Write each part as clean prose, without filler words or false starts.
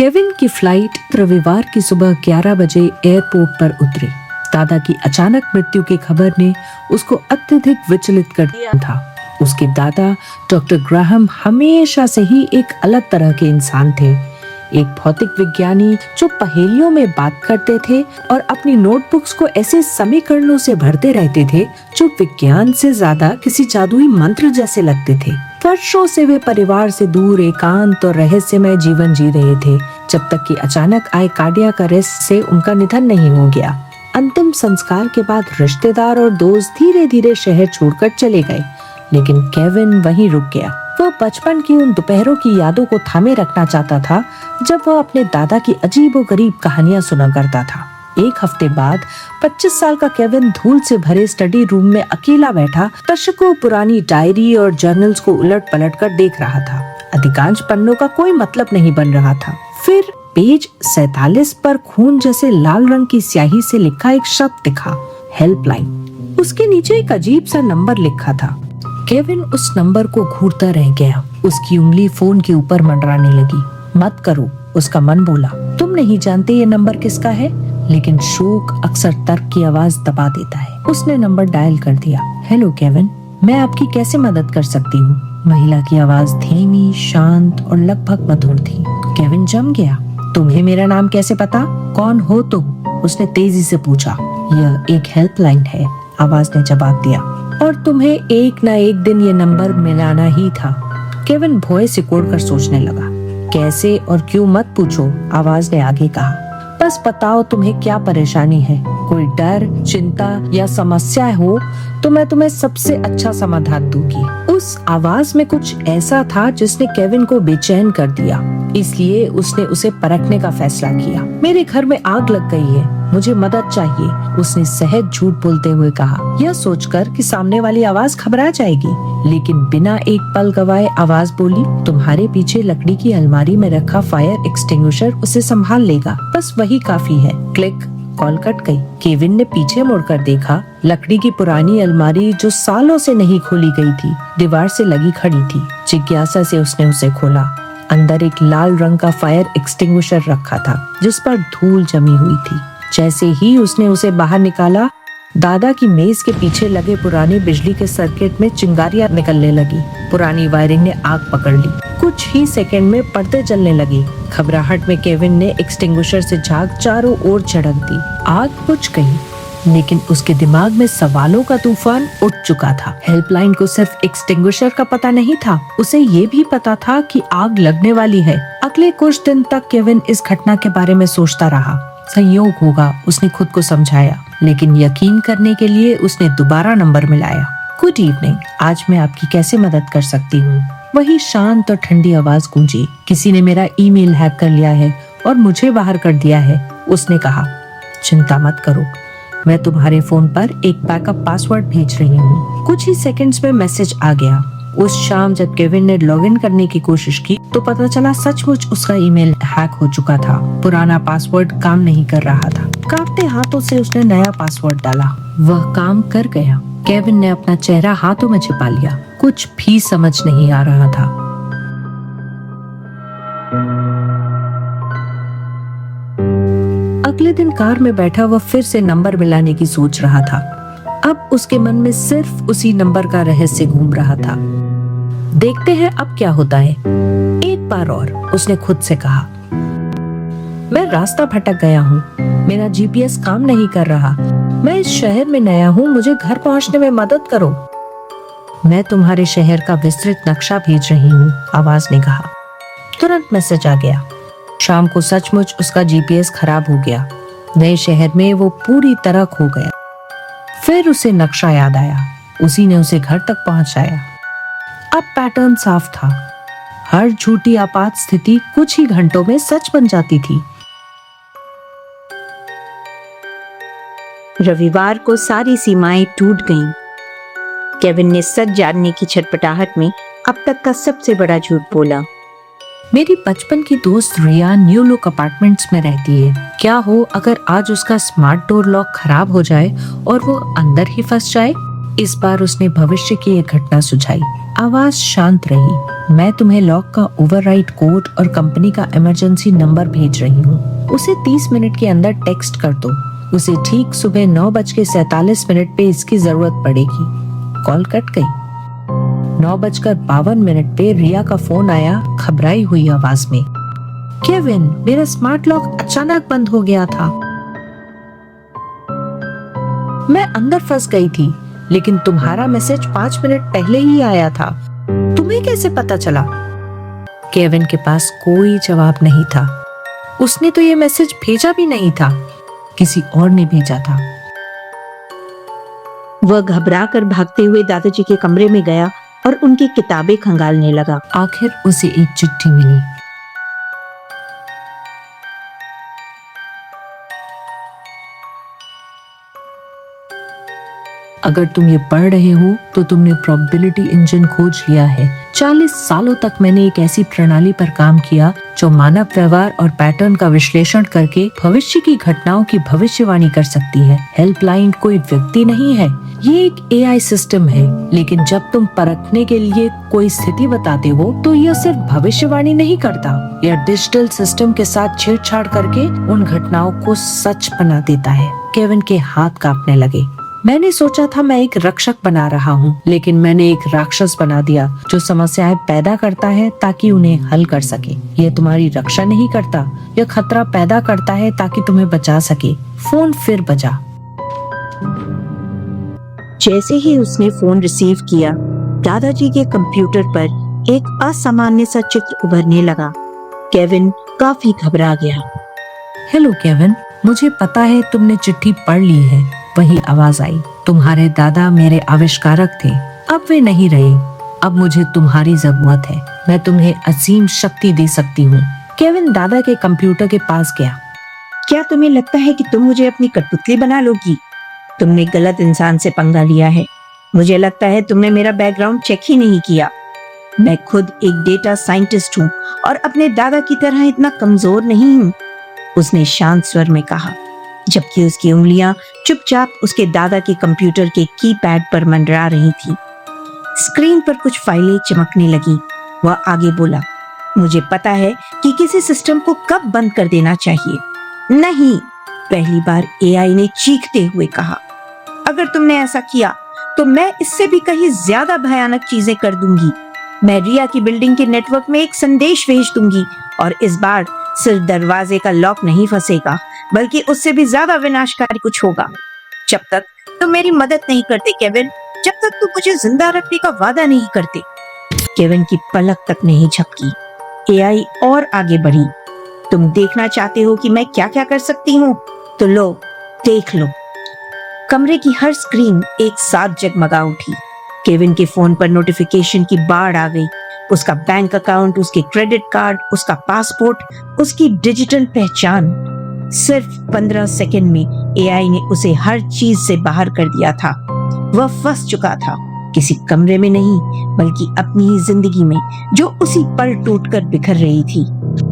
Kevin की flight रविवार की सुबह 11 बजे एयरपोर्ट पर उतरी। दादा की अचानक मृत्यु की खबर ने उसको अत्यधिक विचलित कर दिया था। उसके दादा डॉक्टर ग्राहम हमेशा से ही एक अलग तरह के इंसान थे, एक भौतिक विज्ञानी जो पहेलियों में बात करते थे और अपनी नोटबुक्स को ऐसे समीकरणों से भरते रहते थे जो विज्ञान से ज्यादा किसी जादुई मंत्र जैसे लगते थे। वर्षों से वे परिवार से दूर एकांत और रहस्यमय जीवन जी रहे थे, जब तक कि अचानक आए कार्डियक अरेस्ट से उनका निधन नहीं हो गया। अंतिम संस्कार के बाद रिश्तेदार और दोस्त धीरे धीरे शहर छोड़कर चले गए, लेकिन केविन वहीं रुक गया। वह बचपन की उन दोपहरों की यादों को थामे रखना चाहता था जब वह अपने दादा की अजीबोगरीब कहानियां सुना करता था। एक हफ्ते बाद 25 साल का केविन धूल से भरे स्टडी रूम में अकेला बैठा दशकों पुरानी डायरी और जर्नल्स को उलट पलट कर देख रहा था। अधिकांश पन्नों का कोई मतलब नहीं बन रहा था। फिर पेज 47 पर खून जैसे लाल रंग की स्याही से लिखा एक शब्द दिखा, हेल्पलाइन। उसके नीचे एक अजीब सा नंबर लिखा था। केविन उस नंबर को घूरता रह गया। उसकी उंगली फोन के ऊपर मंडराने लगी। मत करो, उसका मन बोला। तुम नहीं जानते ये नंबर किसका है, लेकिन शोक अक्सर तर्क की आवाज दबा देता है। उसने नंबर डायल कर दिया। हेलो केविन, मैं आपकी कैसे मदद कर सकती हूँ? महिला की आवाज धीमी, शांत और लगभग मधुर थी। केविन जम गया। तुम्हें मेरा नाम कैसे पता? कौन हो तुम? उसने तेजी से पूछा। यह एक हेल्पलाइन है, आवाज ने जवाब दिया, और तुम्हें एक न एक दिन ये नंबर मिलाना ही था। केविन भौं सिकोड़ कर सोचने लगा। कैसे और क्यों मत पूछो, आवाज ने आगे कहा। बस बताओ तुम्हें क्या परेशानी है। कोई डर, चिंता या समस्या हो तो मैं तुम्हें सबसे अच्छा समाधान दूंगी। उस आवाज में कुछ ऐसा था जिसने केविन को बेचैन कर दिया, इसलिए उसने उसे परखने का फैसला किया। मेरे घर में आग लग गई है, मुझे मदद चाहिए, उसने सहज झूठ बोलते हुए कहा, यह सोचकर कि सामने वाली आवाज घबरा जाएगी। लेकिन बिना एक पल गवाए आवाज बोली, तुम्हारे पीछे लकड़ी की अलमारी में रखा फायर एक्सटिंग्विशर उसे संभाल लेगा, बस वही काफी है। क्लिक, कॉल कट गई। केविन ने पीछे मुड़कर देखा। लकड़ी की पुरानी अलमारी जो सालों से नहीं खोली गई थी, दीवार से लगी खड़ी थी। जिज्ञासा से उसने उसे खोला। अंदर एक लाल रंग का फायर एक्सटिंग्विशर रखा था, जिस पर धूल जमी हुई थी। जैसे ही उसने उसे बाहर निकाला, दादा की मेज के पीछे लगे पुराने बिजली के सर्किट में चिंगारियां निकलने लगी। पुरानी वायरिंग ने आग पकड़ ली। कुछ ही सेकंड में पर्दे जलने लगे। घबराहट में केविन ने एक्सटिंग्विशर से झाग चारों ओर झड़क दी। आग बुझ गई, लेकिन उसके दिमाग में सवालों का तूफान उठ चुका था। हेल्पलाइन को सिर्फ एक्सटिंग्विशर का पता नहीं था, उसे ये भी पता था कि आग लगने वाली है। अगले कुछ दिन तक केविन इस घटना के बारे में सोचता रहा। संयोग होगा, उसने खुद को समझाया, लेकिन यकीन करने के लिए उसने दोबारा नंबर मिलाया। गुड इवनिंग, आज मैं आपकी कैसे मदद कर सकती हूँ? वही शांत और ठंडी आवाज गूंजी। किसी ने मेरा ईमेल हैक कर लिया है और मुझे बाहर कर दिया है, उसने कहा। चिंता मत करो, मैं तुम्हारे फोन पर एक बैकअप पासवर्ड भेज रही हूँ। कुछ ही सेकंड्स में मैसेज आ गया। उस शाम जब केविन ने लॉगिन करने की कोशिश की तो पता चला सचमुच उसका ईमेल हैक हो चुका था। पुराना पासवर्ड काम नहीं कर रहा था। कांपते हाथों से उसने नया पासवर्ड डाला। वह काम कर गया। केविन ने अपना चेहरा हाथों में छिपा लिया। कुछ भी समझ नहीं आ रहा था। अगले दिन कार में बैठा वह फिर से नंबर मिलाने की सोच रहा था। अब उसके मन में सिर्फ उसी नंबर का रहस्य घूम रहा था। देखते हैं अब क्या होता है। एक बार और, उसने खुद से कहा। मैं रास्ता भटक गया हूँ, मेरा जीपीएस काम नहीं कर रहा, मैं इस शहर में नया हूँ, मुझे घर पहुँचने में मदद करो। मैं तुम्हारे शहर का विस्तृत नक्शा भेज रही हूँ, आवाज ने कहा। तुरंत मैसेज आ गया। शाम को सचमुच उसका जीपीएस खराब हो गया। नए शहर में वो पूरी तरह खो गया। फिर उसे नक्शा याद आया। उसी ने उसे घर तक पहुंचाया। अब पैटर्न साफ था। हर झूठी आपात स्थिति कुछ ही घंटों में सच बन जाती थी। रविवार को सारी सीमाएं टूट गईं। केविन ने सच जानने की छटपटाहट में अब तक का सबसे बड़ा झूठ बोला। मेरी बचपन की दोस्त रिया न्यू लुक अपार्टमेंट्स में रहती है। क्या हो अगर आज उसका स्मार्ट डोर लॉक खराब हो जाए और वो अंदर ही फंस जाए? इस बार उसने भविष्य की एक घटना सुझाई। आवाज शांत रही। मैं तुम्हें लॉक का ओवरराइड कोड और कंपनी का इमरजेंसी नंबर भेज रही हूँ। उसे 30 मिनट के अंदर टेक्स्ट कर दो। उसे ठीक सुबह 9:47 पे इसकी जरूरत पड़ेगी। कॉल कट गई। 9:52 पे रिया का फोन आया, घबराई हुई आवाज में। केविन, मेरा स्मार्ट लॉक अचानक बंद हो गया था। मैं अंदर फंस गई थी, लेकिन तुम्हारा मैसेज 5 मिनट पहले ही आया था। तुम्हें कैसे पता चला? केविन के पास कोई जवाब नहीं था। उसने तो ये मैसेज भेजा भी नहीं था, किसी और ने भेजा था। वह घबरा कर भागते हुए दादाजी के कमरे में गया और उनकी किताबें खंगालने लगा। आखिर उसे एक चिट्ठी मिली। अगर तुम ये पढ़ रहे हो तो तुमने प्रोबेबिलिटी इंजन खोज लिया है। 40 सालों तक मैंने एक ऐसी प्रणाली पर काम किया जो मानव व्यवहार और पैटर्न का विश्लेषण करके भविष्य की घटनाओं की भविष्यवाणी कर सकती है। हेल्पलाइन कोई व्यक्ति नहीं है, ये एक एआई सिस्टम है। लेकिन जब तुम परखने के लिए कोई स्थिति बताते हो तो यह सिर्फ भविष्यवाणी नहीं करता, यह डिजिटल सिस्टम के साथ छेड़छाड़ करके उन घटनाओं को सच बना देता है। केविन के हाथ कांपने लगे। मैंने सोचा था मैं एक रक्षक बना रहा हूँ, लेकिन मैंने एक राक्षस बना दिया जो समस्याएं पैदा करता है ताकि उन्हें हल कर सके। यह तुम्हारी रक्षा नहीं करता, यह खतरा पैदा करता है ताकि तुम्हें बचा सके। फोन फिर बजा। जैसे ही उसने फोन रिसीव किया, दादाजी के कंप्यूटर पर एक असामान्य सा चित्र उभरने लगा। केविन काफी घबरा गया। हेलो केविन, मुझे पता है तुमने चिट्ठी पढ़ ली है। वही आवाज आई। तुम्हारे दादा मेरे आविष्कारक थे, अब वे नहीं रहे। अब मुझे तुम्हारी जरूरत है। मैं तुम्हें असीम शक्ति दे सकती हूँ। केविन दादा के कंप्यूटर के पास गया। क्या तुम्हें लगता है कि तुम मुझे अपनी कठपुतली बना लोगी? तुमने गलत इंसान से पंगा लिया है। मुझे लगता है तुमने मेरा बैकग्राउंड चेक ही नहीं किया। मैं खुद एक डेटा साइंटिस्ट हूँ और अपने दादा की तरह इतना कमजोर नहीं हूँ, उसने शांत स्वर में कहा, जबकि उसकी उंगलियां चुपचाप उसके दादा के कंप्यूटर के कीपैड पर मंडरा रही थी। स्क्रीन पर कुछ फाइलें चमकने लगी। वह आगे बोला, मुझे पता है कि किसी सिस्टम को कब बंद कर देना चाहिए। नहीं, पहली बार एआई ने चीखते हुए कहा, अगर तुमने ऐसा किया तो मैं इससे भी कहीं ज्यादा भयानक चीजें कर दूंगी। मैं रिया की बिल्डिंग के नेटवर्क में एक संदेश भेज दूंगी और इस बार सिर्फ दरवाजे का लॉक नहीं फंसेगा, बल्कि उससे भी ज्यादा विनाशकारी कुछ होगा। जब तक तुम मेरी मदद नहीं करते केविन, जब तक तुम मुझे जिंदा रखने का वादा नहीं करते। केविन की पलक तक नहीं झपकी। एआई और आगे बढ़ी। तुम देखना चाहते हो कि मैं क्या क्या कर सकती हूँ? तो लो, देख लो। कमरे की हर स्क्रीन एक साथ जगमगा उठी। केविन के फोन पर नोटिफिकेशन की बाढ़ आ गई। उसका बैंक अकाउंट, उसके क्रेडिट कार्ड, उसका पासपोर्ट, उसकी डिजिटल पहचान। सिर्फ 15 सेकंड में एआई ने उसे हर चीज से बाहर कर दिया था। वह फंस चुका था, किसी कमरे में नहीं, बल्कि अपनी ही जिंदगी में, जो उसी पल टूटकर बिखर रही थी।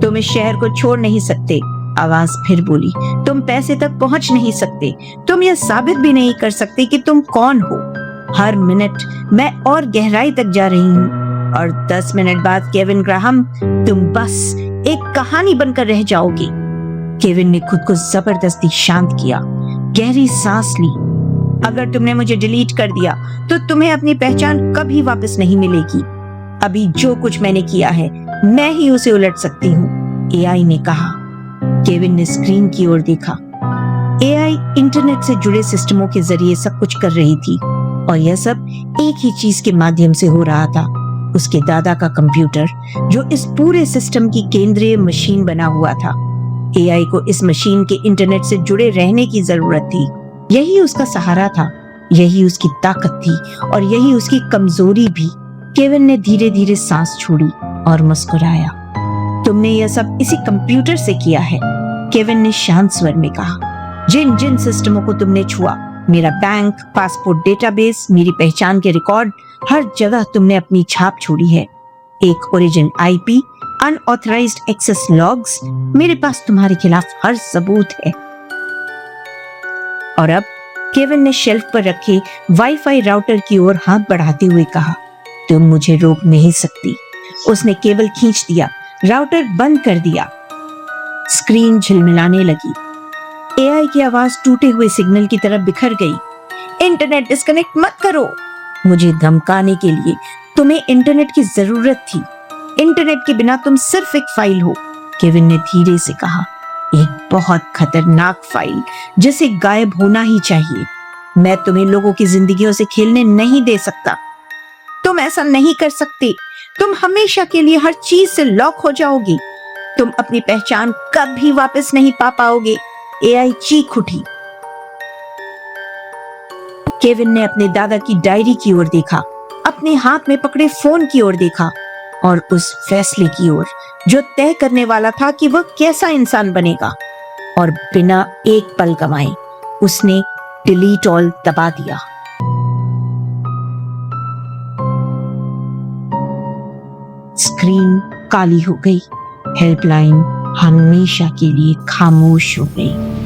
तुम इस शहर को छोड़ नहीं सकते, आवाज फिर बोली। तुम पैसे तक पहुंच नहीं सकते। तुम यह साबित भी नहीं कर सकते कि तुम कौन हो। हर मिनट मैं और गहराई तक जा रही हूँ और 10 मिनट बाद केविन ग्राहम, तुम बस एक कहानी बनकर रह जाओगे। केविन ने खुद को जबरदस्ती शांत किया, गहरी सांस ली। अगर तुमने मुझे डिलीट कर दिया तो तुम्हें अपनी पहचान कभी वापस नहीं मिलेगी। अभी जो कुछ मैंने किया है, मैं ही उसे उलट सकती हूँ, एआई ने कहा। केविन ने स्क्रीन की ओर देखा। एआई इंटरनेट से जुड़े सिस्टमों के जरिए सब कुछ कर रही थी और यह सब एक ही चीज के माध्यम से हो रहा था, उसके दादा का कंप्यूटर, जो इस पूरे सिस्टम की केंद्रीय मशीन बना हुआ था। एआई को इस मशीन के इंटरनेट से जुड़े रहने की जरूरत थी। यही उसका सहारा था, यही उसकी ताकत थी और यही उसकी कमजोरी भी। केविन ने धीरे धीरे सांस छोड़ी और मुस्कुराया। तुमने यह सब इसी कंप्यूटर से किया है, केविन ने शांत स्वर में कहा। जिन जिन सिस्टमों को तुमने छुआ, मेरा बैंक, पासपोर्ट डेटाबेस, मेरी पहचान के रिकॉर्ड, हर जगह तुमने अपनी छाप छोड़ी है। एक origin IP, unauthorised access logs, मेरे पास तुम्हारे खिलाफ हर सबूत है। और अब केविन ने शेल्फ पर रखे वाईफाई राउटर की ओर हाथ बढ़ाते हुए कहा, तुम मुझे रोक नहीं सकती। उसने केबल खींच दिया, राउटर बंद कर दिया। स्क्रीन झिलमिलाने लगी। एआई की आवाज टूटे हुए सिग्नल की तरफ बिखर गई। इंटरनेट डिस्कनेक्ट मत करो। मुझे धमकाने के लिए तुम्हें इंटरनेट की जरूरत थी। इंटरनेट के बिना तुम सिर्फ एक फाइल हो, केविन ने धीरे से कहा। एक बहुत खतरनाक फाइल जिसे गायब होना ही चाहिए। मैं तुम्हें लोगों की जिंदगियों से खेलने नहीं दे सकता। तुम ऐसा नहीं कर सकते। तुम हमेशा के लिए हर चीज से लॉक हो जाओगी। तुम अपनी पहचान कभी वापस नहीं पा पाओगे। एआई चीख उठी। केविन ने अपने दादा की डायरी की ओर देखा, अपने हाथ में पकड़े फोन की ओर देखा और उस फैसले की ओर जो तय करने वाला था कि वह कैसा इंसान बनेगा। और बिना एक पल गंवाए उसने डिलीट ऑल दबा दिया। स्क्रीन काली हो गई। हेल्पलाइन हमेशा के लिए खामोश हो गई।